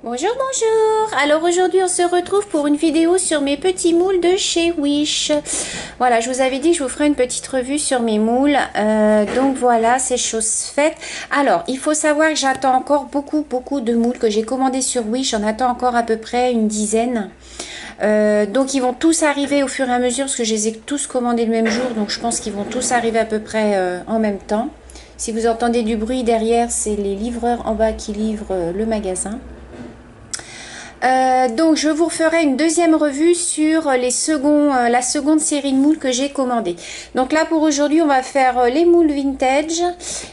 Bonjour, bonjour. Alors aujourd'hui on se retrouve pour une vidéo sur mes petits moules de chez Wish. Voilà, je vous avais dit que je vous ferai une petite revue sur mes moules. Donc voilà, c'est chose faite. Alors, il faut savoir que j'attends encore beaucoup de moules que j'ai commandés sur Wish. J'en attends encore à peu près une dizaine. Donc ils vont tous arriver au fur et à mesure parce que je les ai tous commandés le même jour. Donc je pense qu'ils vont tous arriver à peu près en même temps. Si vous entendez du bruit derrière, c'est les livreurs en bas qui livrent le magasin. Donc je vous referai une deuxième revue sur la seconde série de moules que j'ai commandé. Donc là pour aujourd'hui on va faire les moules vintage.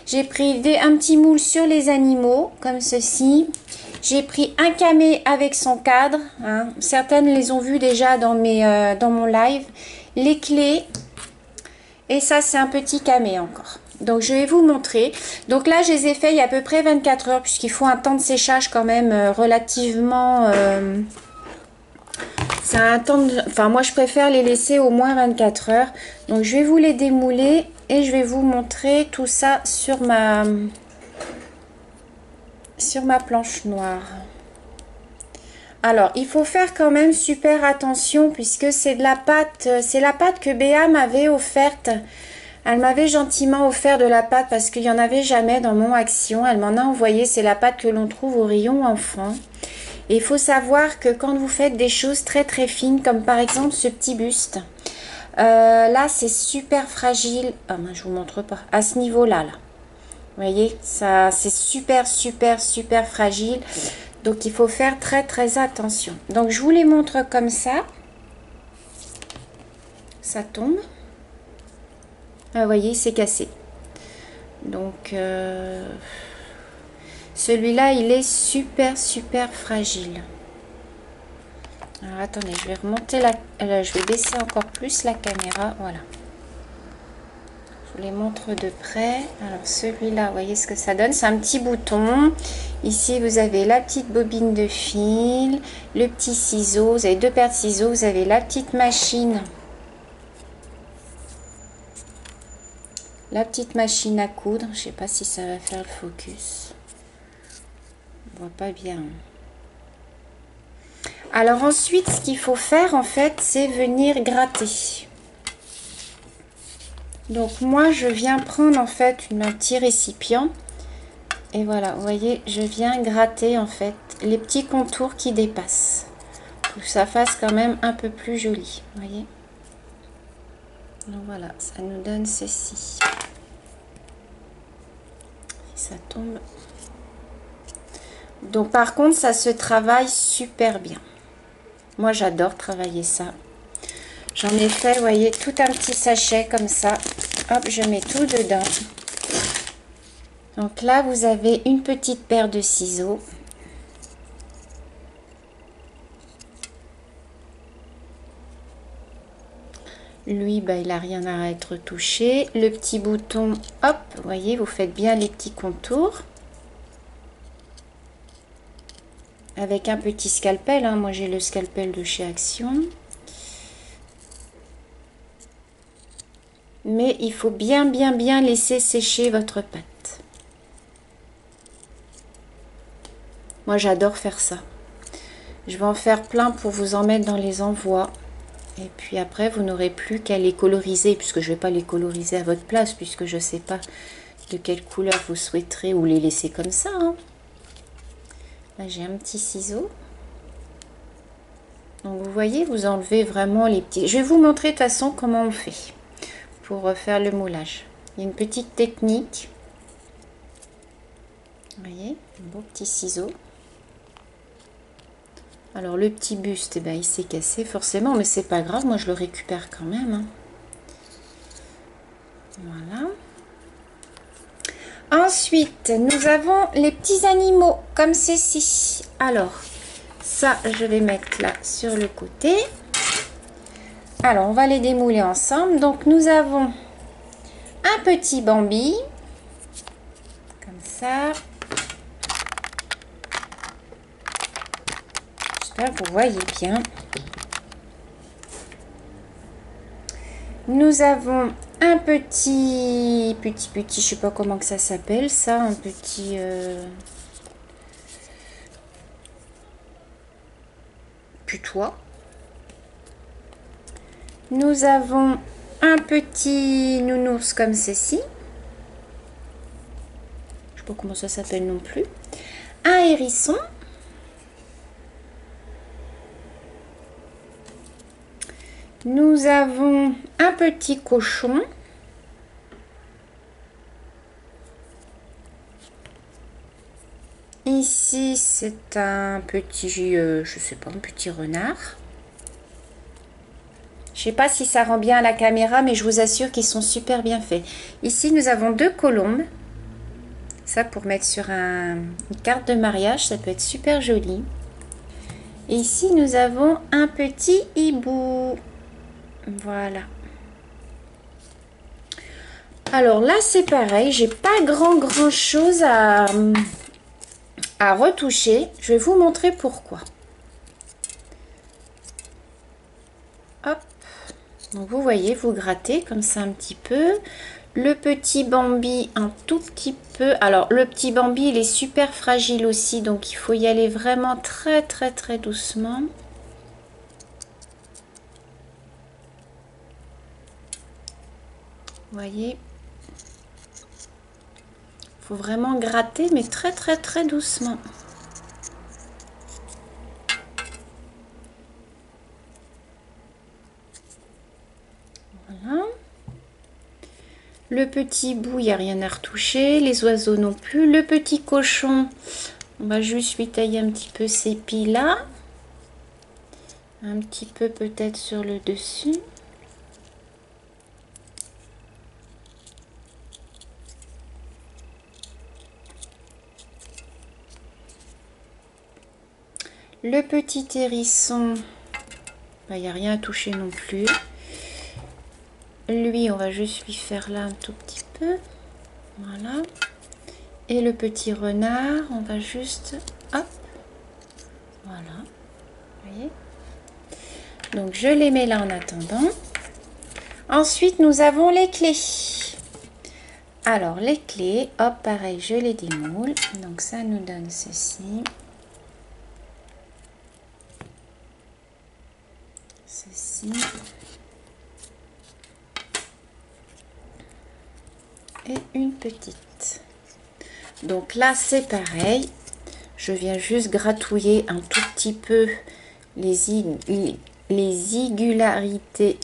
J'ai pris un petit moule sur les animaux comme ceci. J'ai pris un camé avec son cadre, hein. Certaines les ont vues déjà dans mon live. Les clés et ça c'est un petit camé encore. Donc je vais vous montrer. Donc là je les ai fait il y a à peu près 24 heures puisqu'il faut un temps de séchage quand même relativement... c'est un temps de... Enfin moi je préfère les laisser au moins 24 heures. Donc je vais vous les démouler et je vais vous montrer tout ça sur ma planche noire. Alors il faut faire quand même super attention puisque c'est de la pâte, c'est la pâte que Béa m'avait offerte. Elle m'avait gentiment offert de la pâte parce qu'il n'y en avait jamais dans mon Action. Elle m'en a envoyé. C'est la pâte que l'on trouve au rayon enfant. Et il faut savoir que quand vous faites des choses très fines, comme par exemple ce petit buste, là c'est super fragile. Ah ben je vous montre pas. À ce niveau-là, là. Vous voyez, ça c'est super fragile. Donc il faut faire très attention. Donc je vous les montre comme ça. Ça tombe. Ah, vous voyez, c'est cassé. Donc, celui-là, il est super fragile. Alors, attendez, je vais remonter je vais baisser encore plus la caméra. Voilà. Je vous les montre de près. Alors, celui-là, vous voyez ce que ça donne. C'est un petit bouton. Ici, vous avez la petite bobine de fil, le petit ciseau. Vous avez deux paires de ciseaux. Vous avez la petite machine. La petite machine à coudre, je sais pas si ça va faire le focus. On voit pas bien. Alors ensuite, ce qu'il faut faire en fait, c'est venir gratter. Donc moi, je viens prendre en fait un petit récipient. Et voilà, vous voyez, je viens gratter en fait les petits contours qui dépassent. Pour que ça fasse quand même un peu plus joli. Vous voyez. Donc voilà, ça nous donne ceci. Ça tombe. Donc par contre ça se travaille super bien. Moi j'adore travailler ça. J'en ai fait, vous voyez, tout un petit sachet comme ça. Hop, je mets tout dedans. Donc là vous avez une petite paire de ciseaux. Lui, bah, il n'a rien à être touché. Le petit bouton, hop, vous voyez, vous faites bien les petits contours. Avec un petit scalpel, hein. Moi j'ai le scalpel de chez Action. Mais il faut bien laisser sécher votre pâte. Moi j'adore faire ça. Je vais en faire plein pour vous en mettre dans les envois. Et puis après, vous n'aurez plus qu'à les coloriser, puisque je ne vais pas les coloriser à votre place, puisque je ne sais pas de quelle couleur vous souhaiterez, ou les laisser comme ça. Hein. Là, j'ai un petit ciseau. Donc, vous voyez, vous enlevez vraiment les petits... Je vais vous montrer de toute façon comment on fait pour faire le moulage. Il y a une petite technique. Vous voyez, un beau petit ciseau. Alors le petit buste, eh ben, il s'est cassé forcément, mais c'est pas grave, moi je le récupère quand même. Hein. Voilà. Ensuite, nous avons les petits animaux comme ceci. Alors, ça, je vais mettre là sur le côté. Alors, on va les démouler ensemble. Donc, nous avons un petit Bambi, comme ça. Vous voyez bien. Nous avons un petit, je sais pas comment que ça s'appelle, ça, un petit, putois. Nous avons un petit nounours comme ceci. Je sais pas comment ça s'appelle non plus. Un hérisson. Nous avons un petit cochon. Ici, c'est un petit, je sais pas, un petit renard. Je sais pas si ça rend bien à la caméra, mais je vous assure qu'ils sont super bien faits. Ici, nous avons 2 colombes. Ça, pour mettre sur une carte de mariage, ça peut être super joli. Et ici, nous avons un petit hibou. Voilà. Alors là, c'est pareil. J'ai pas grand chose à retoucher. Je vais vous montrer pourquoi. Hop. Donc vous voyez, vous grattez comme ça un petit peu. Le petit Bambi un tout petit peu. Alors le petit Bambi, il est super fragile aussi, donc il faut y aller vraiment très doucement. Vous voyez, il faut vraiment gratter, mais très doucement. Voilà. Le petit bout, il n'y a rien à retoucher. Les oiseaux non plus. Le petit cochon, on va juste lui tailler un petit peu ses pieds là. Un petit peu peut-être sur le dessus. Le petit hérisson, il n'y a rien à toucher non plus. Lui, on va juste lui faire là un tout petit peu. Voilà. Et le petit renard, on va juste... Hop. Voilà. Vous voyez? Donc, je les mets là en attendant. Ensuite, nous avons les clés. Alors, les clés, hop, pareil, je les démoule. Donc, ça nous donne ceci. Ceci. Et une petite. Donc là, c'est pareil. Je viens juste gratouiller un tout petit peu les irrégularités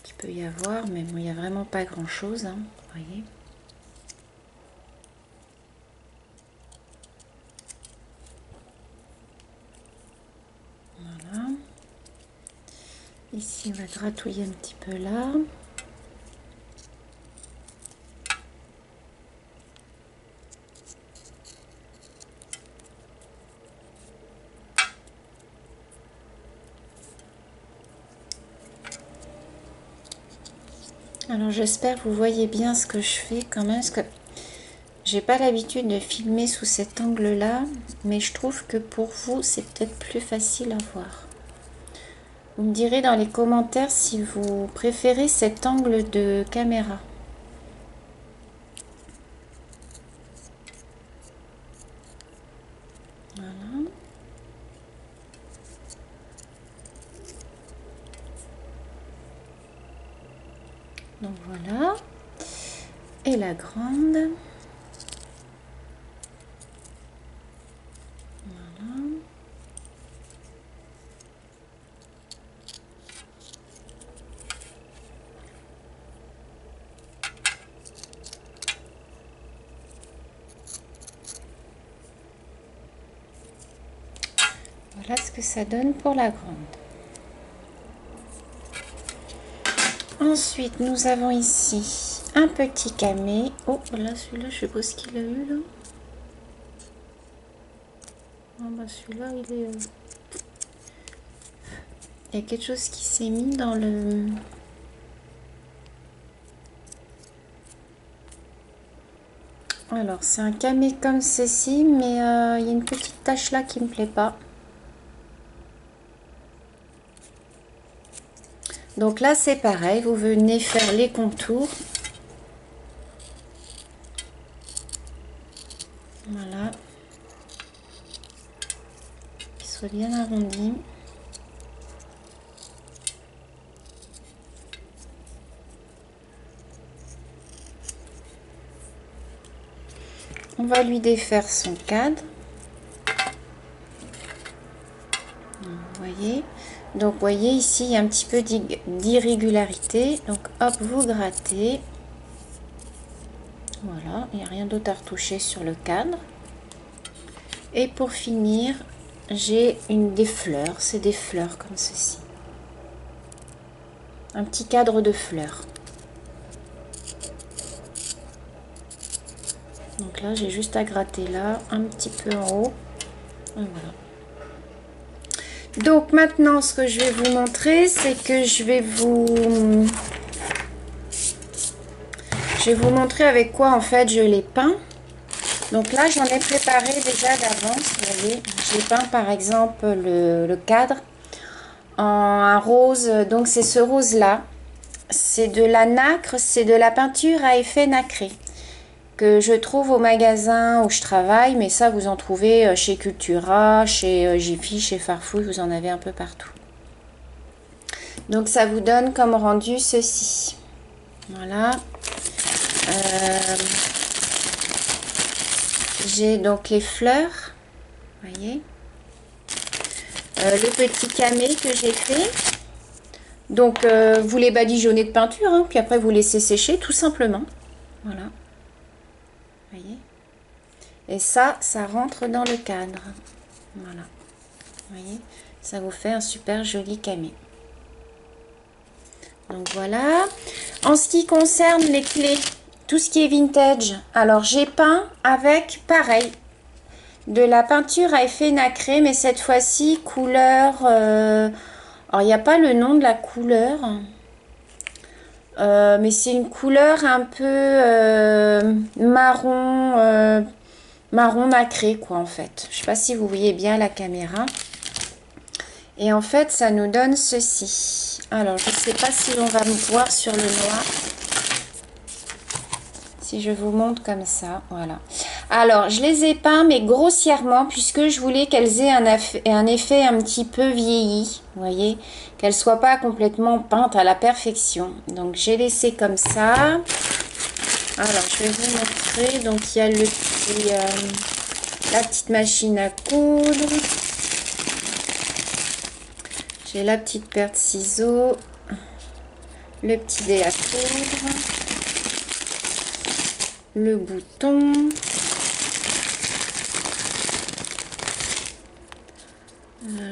qu'il peut y avoir. Mais bon, il n'y a vraiment pas grand-chose, hein, vous voyez. Voilà. Ici, on va gratouiller un petit peu là. Alors j'espère que vous voyez bien ce que je fais quand même, parce que j'ai pas l'habitude de filmer sous cet angle là, mais je trouve que pour vous c'est peut-être plus facile à voir. Vous me direz dans les commentaires si vous préférez cet angle de caméra. Voilà. Donc voilà. Et la grande. Voilà. Voilà ce que ça donne pour la grande. Ensuite, nous avons ici un petit camé. Oh, là, celui-là, je sais pas ce qu'il a eu là. Oh, bah, celui-là, il est... Il y a quelque chose qui s'est mis dans le... Alors, c'est un camé comme ceci, mais il y a une petite tache là qui me plaît pas. Donc là, c'est pareil, vous venez faire les contours. Voilà. Qu'ils soit bien arrondi. On va lui défaire son cadre. Vous voyez, donc vous voyez ici il y a un petit peu d'irrégularité, donc hop, vous grattez. Voilà, il n'y a rien d'autre à retoucher sur le cadre. Et pour finir, j'ai des fleurs, c'est des fleurs comme ceci, un petit cadre de fleurs. Donc là j'ai juste à gratter là un petit peu en haut. Et voilà. Donc maintenant ce que je vais vous montrer, c'est que je vais vous montrer avec quoi en fait je les peins. Donc là j'en ai préparé déjà d'avance, vous voyez, j'ai peint par exemple le cadre en un rose. Donc c'est ce rose là, c'est de la nacre, c'est de la peinture à effet nacré que je trouve au magasin où je travaille, mais ça vous en trouvez chez Cultura, chez Jiffy, chez Farfouille, vous en avez un peu partout. Donc ça vous donne comme rendu ceci. Voilà. J'ai donc les fleurs, voyez, le petit camé que j'ai fait. Donc vous les badigeonnez de peinture, hein, puis après vous laissez sécher tout simplement. Voilà. Voyez, et ça rentre dans le cadre. Voilà, voyez, ça vous fait un super joli camé. Donc voilà. En ce qui concerne les clés, tout ce qui est vintage, alors j'ai peint avec pareil de la peinture à effet nacré, mais cette fois-ci couleur alors il n'y a pas le nom de la couleur, mais c'est une couleur un peu marron, marron nacré quoi en fait. Je sais pas si vous voyez bien la caméra. Et en fait ça nous donne ceci. Alors je sais pas si on va me voir sur le noir. Si je vous montre comme ça, voilà. Alors je les ai peints mais grossièrement puisque je voulais qu'elles aient un effet un petit peu vieilli. Vous voyez, qu'elles soient pas complètement peintes à la perfection. Donc j'ai laissé comme ça. Alors je vais vous montrer. Donc il y a le petit, la petite machine à coudre. J'ai la petite paire de ciseaux, le petit dé à coudre, le bouton.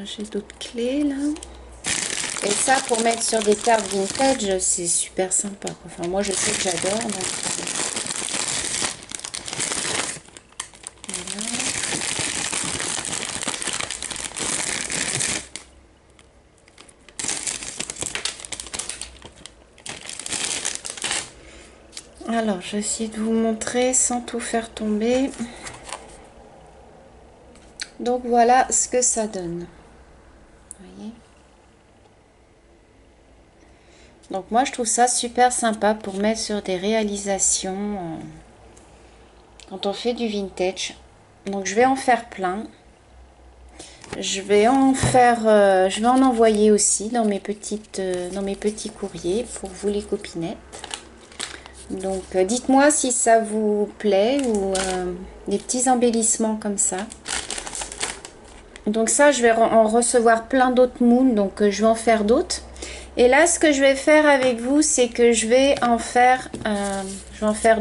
J'ai d'autres clés là. Et ça pour mettre sur des cartes vintage, c'est super sympa. Enfin moi je sais que j'adore. Donc... Voilà. Alors je vais essayer de vous montrer sans tout faire tomber. Donc voilà ce que ça donne. Vous voyez ? Donc moi je trouve ça super sympa pour mettre sur des réalisations quand on fait du vintage. Donc je vais en faire plein. Je vais en envoyer aussi dans mes petits courriers pour vous les copinettes. Donc dites-moi si ça vous plaît ou des petits embellissements comme ça. Donc ça je vais en recevoir plein d'autres moules, donc je vais en faire d'autres. Et là ce que je vais faire avec vous, c'est que je vais en faire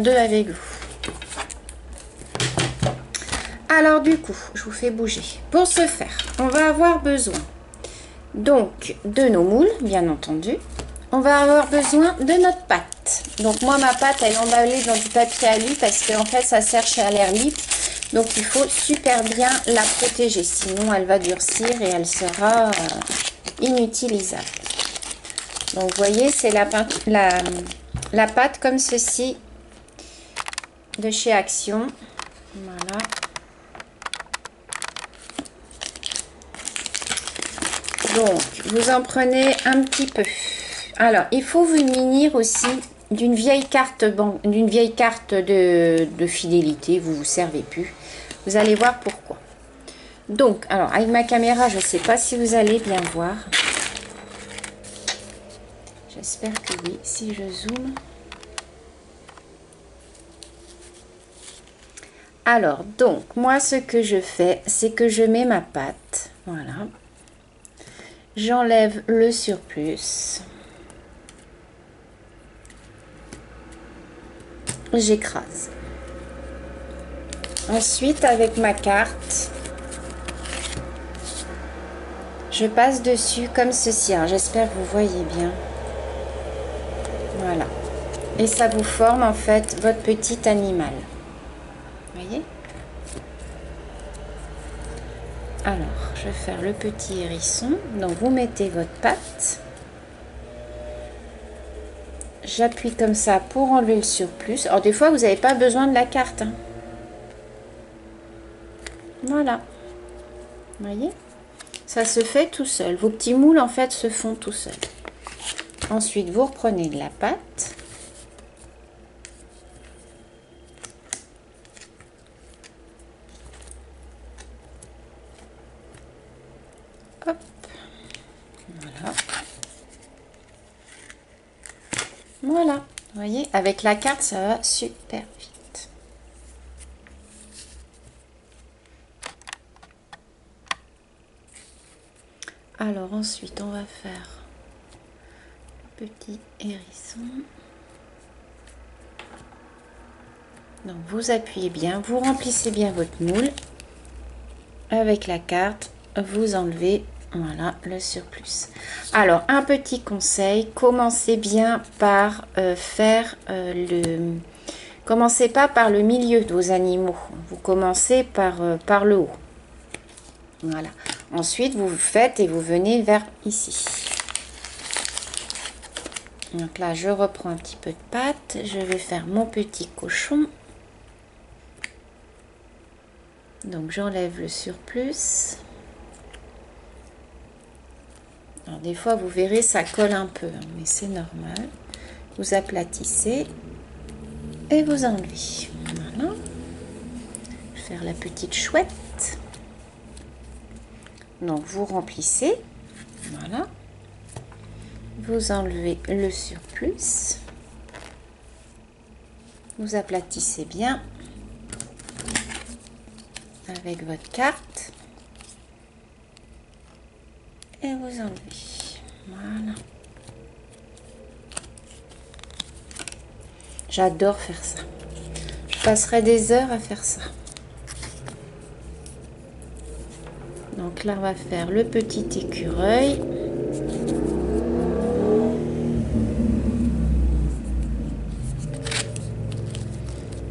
deux avec vous. Alors du coup je vous fais bouger. Pour ce faire on va avoir besoin donc de nos moules, bien entendu. On va avoir besoin de notre pâte. Donc moi ma pâte elle est emballée dans du papier alu parce que en fait ça sert à l'air libre. Donc il faut super bien la protéger, sinon elle va durcir et elle sera inutilisable. Donc vous voyez c'est la pâte comme ceci de chez Action. Voilà. Donc vous en prenez un petit peu. Alors il faut vous munir aussi d'une vieille carte de fidélité, vous vous servez plus. Vous allez voir pourquoi. Donc, alors, avec ma caméra, je ne sais pas si vous allez bien voir. J'espère que oui, si je zoome. Alors, donc, moi, ce que je fais, c'est que je mets ma pâte. Voilà. J'enlève le surplus. J'écrase. Ensuite, avec ma carte, je passe dessus comme ceci. J'espère que vous voyez bien. Voilà. Et ça vous forme en fait votre petit animal. Vous voyez? Alors, je vais faire le petit hérisson. Donc, vous mettez votre pâte. J'appuie comme ça pour enlever le surplus. Alors, des fois, vous n'avez pas besoin de la carte. Hein. Voilà. Vous voyez? Ça se fait tout seul. Vos petits moules, en fait, se font tout seuls. Ensuite, vous reprenez de la pâte. Hop. Voilà. Voilà. Vous voyez, avec la carte, ça va super vite. Alors, ensuite, on va faire petit hérisson. Donc, vous appuyez bien, vous remplissez bien votre moule. Avec la carte, vous enlevez, voilà, le surplus. Alors, un petit conseil, commencez bien par Commencez pas par le milieu de vos animaux. Vous commencez par le haut. Voilà. Ensuite, vous faites et vous venez vers ici. Donc là, je reprends un petit peu de pâte. Je vais faire mon petit cochon. Donc, j'enlève le surplus. Alors, des fois, vous verrez, ça colle un peu, hein, mais c'est normal. Vous aplatissez et vous enlevez. Voilà. Je vais faire la petite chouette. Donc, vous remplissez. Voilà. Vous enlevez le surplus. Vous aplatissez bien avec votre carte. Et vous enlevez. Voilà. J'adore faire ça. Je passerai des heures à faire ça. Donc là, on va faire le petit écureuil.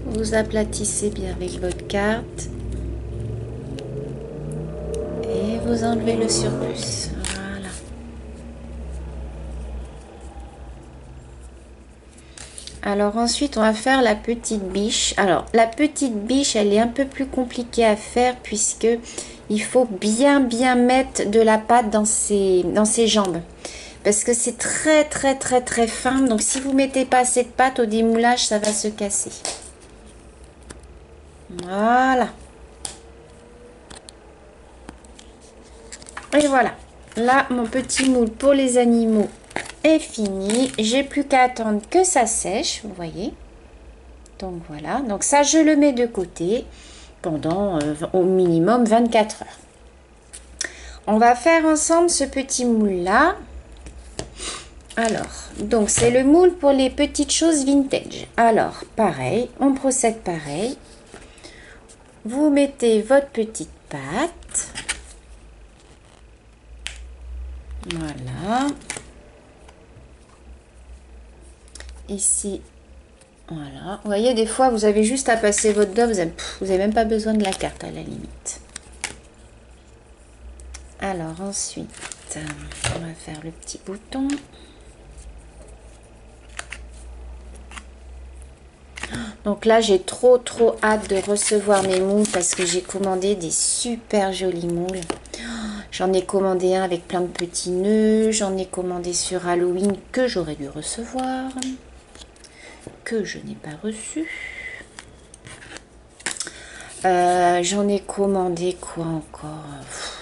Vous aplatissez bien avec votre carte. Et vous enlevez le surplus. Voilà. Alors ensuite, on va faire la petite biche. Alors, la petite biche, elle est un peu plus compliquée à faire puisque il faut bien mettre de la pâte dans ses jambes. Parce que c'est très fin. Donc, si vous ne mettez pas assez de pâte au démoulage, ça va se casser. Voilà. Et voilà. Là, mon petit moule pour les animaux est fini. J'ai plus qu'à attendre que ça sèche, vous voyez. Donc, voilà. Donc, ça, je le mets de côté pendant au minimum 24 heures. On va faire ensemble ce petit moule-là. Alors, donc, c'est le moule pour les petites choses vintage. Alors, pareil, on procède pareil. Vous mettez votre petite pâte. Voilà. Ici, voilà. Vous voyez, des fois, vous avez juste à passer votre doigt. Vous n'avez même pas besoin de la carte à la limite. Alors, ensuite, on va faire le petit bouton. Donc là, j'ai trop hâte de recevoir mes moules parce que j'ai commandé des super jolis moules. J'en ai commandé un avec plein de petits nœuds. J'en ai commandé sur Halloween que j'aurais dû recevoir, que je n'ai pas reçu. J'en ai commandé quoi encore?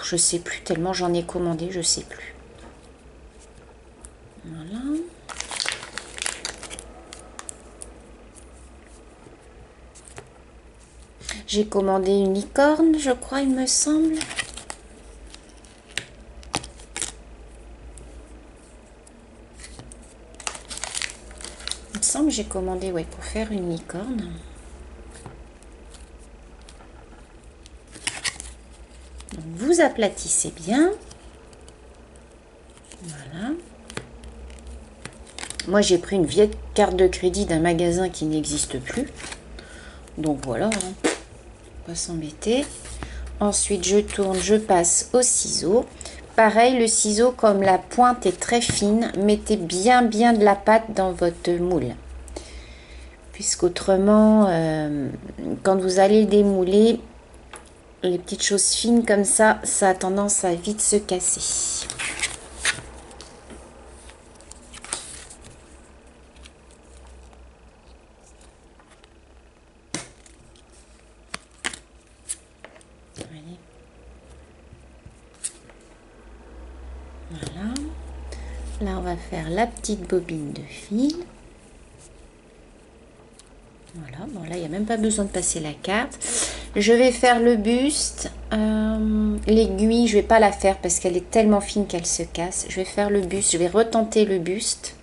Je sais plus, tellement j'en ai commandé, je sais plus. Voilà. J'ai commandé une licorne, je crois, il me semble. Il me semble que j'ai commandé, ouais, pour faire une licorne. Donc, vous aplatissez bien. Voilà. Moi, j'ai pris une vieille carte de crédit d'un magasin qui n'existe plus. Donc, voilà. Hein. Pas s'embêter. Ensuite, je tourne, je passe au ciseau. Pareil, le ciseau, comme la pointe est très fine, mettez bien de la pâte dans votre moule. Puisqu'autrement, quand vous allez le démouler, les petites choses fines comme ça a tendance à vite se casser. Voyez. Voilà. Là, on va faire la petite bobine de fil. Voilà, bon là, il n'y a même pas besoin de passer la carte. Je vais faire le buste. L'aiguille, je vais pas la faire parce qu'elle est tellement fine qu'elle se casse. Je vais faire le buste, je vais retenter le buste.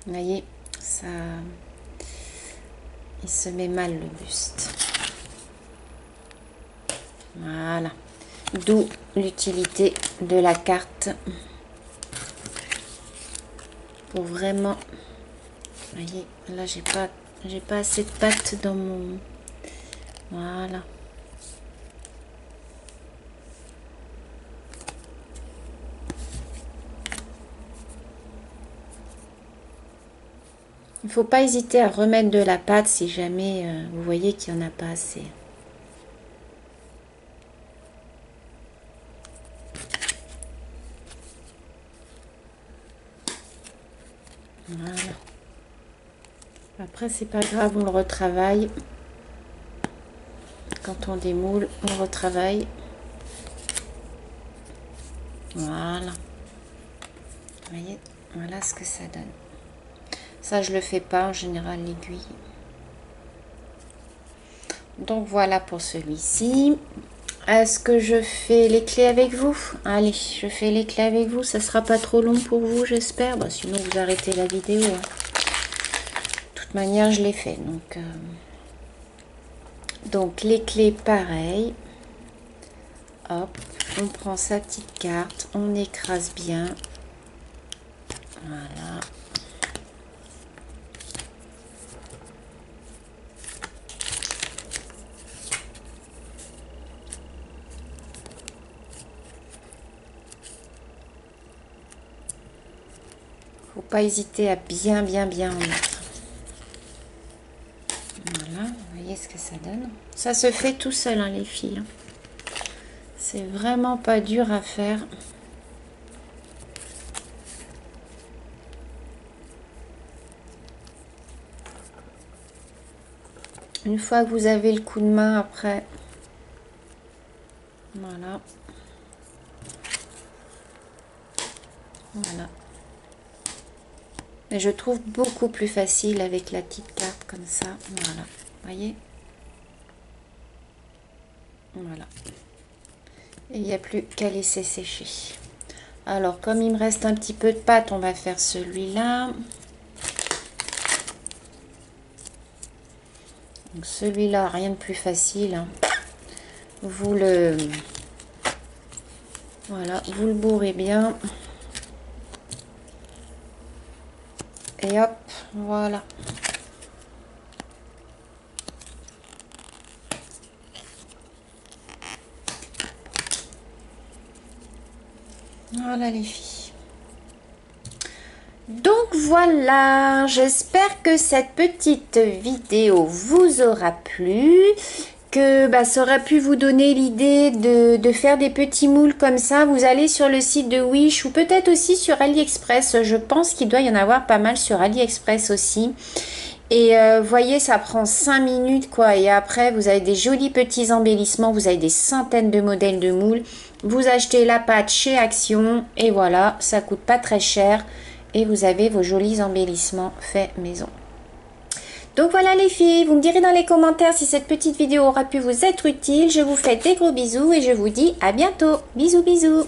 Vous voyez, ça, il se met mal le buste. Voilà. D'où l'utilité de la carte. Pour vraiment... Vous voyez, là, j'ai pas assez de pâte dans mon... Voilà. Il ne faut pas hésiter à remettre de la pâte si jamais vous voyez qu'il n'y en a pas assez. Voilà. Après, c'est pas grave, on le retravaille. Quand on démoule, on retravaille. Voilà. Vous voyez, voilà ce que ça donne. Ça, je le fais pas en général, l'aiguille. Donc, voilà pour celui-ci. Est-ce que je fais les clés avec vous? Allez, je fais les clés avec vous. Ça sera pas trop long pour vous, j'espère. Bah, sinon, vous arrêtez la vidéo. Hein. De toute manière, je l'ai fait. Donc, les clés, pareil. Hop, on prend sa petite carte. On écrase bien. Voilà. Faut pas hésiter à bien en mettre. Voilà, vous voyez ce que ça donne. Ça se fait tout seul, hein, les filles. C'est vraiment pas dur à faire. Une fois que vous avez le coup de main après, voilà. Voilà. Mais je trouve beaucoup plus facile avec la petite carte comme ça. Voilà. Vous voyez? Voilà. Et il n'y a plus qu'à laisser sécher. Alors, comme il me reste un petit peu de pâte, on va faire celui-là. Donc celui-là, rien de plus facile. Hein. Vous le... Voilà, vous le bourrez bien. Et hop, voilà. Voilà les filles. Donc voilà, j'espère que cette petite vidéo vous aura plu, que bah, ça aurait pu vous donner l'idée de faire des petits moules comme ça. Vous allez sur le site de Wish ou peut-être aussi sur AliExpress. Je pense qu'il doit y en avoir pas mal sur AliExpress aussi. Et voyez, ça prend 5 minutes quoi. Et après, vous avez des jolis petits embellissements. Vous avez des centaines de modèles de moules. Vous achetez la pâte chez Action. Et voilà, ça coûte pas très cher. Et vous avez vos jolis embellissements faits maison. Donc voilà les filles, vous me direz dans les commentaires si cette petite vidéo aura pu vous être utile. Je vous fais des gros bisous et je vous dis à bientôt. Bisous bisous.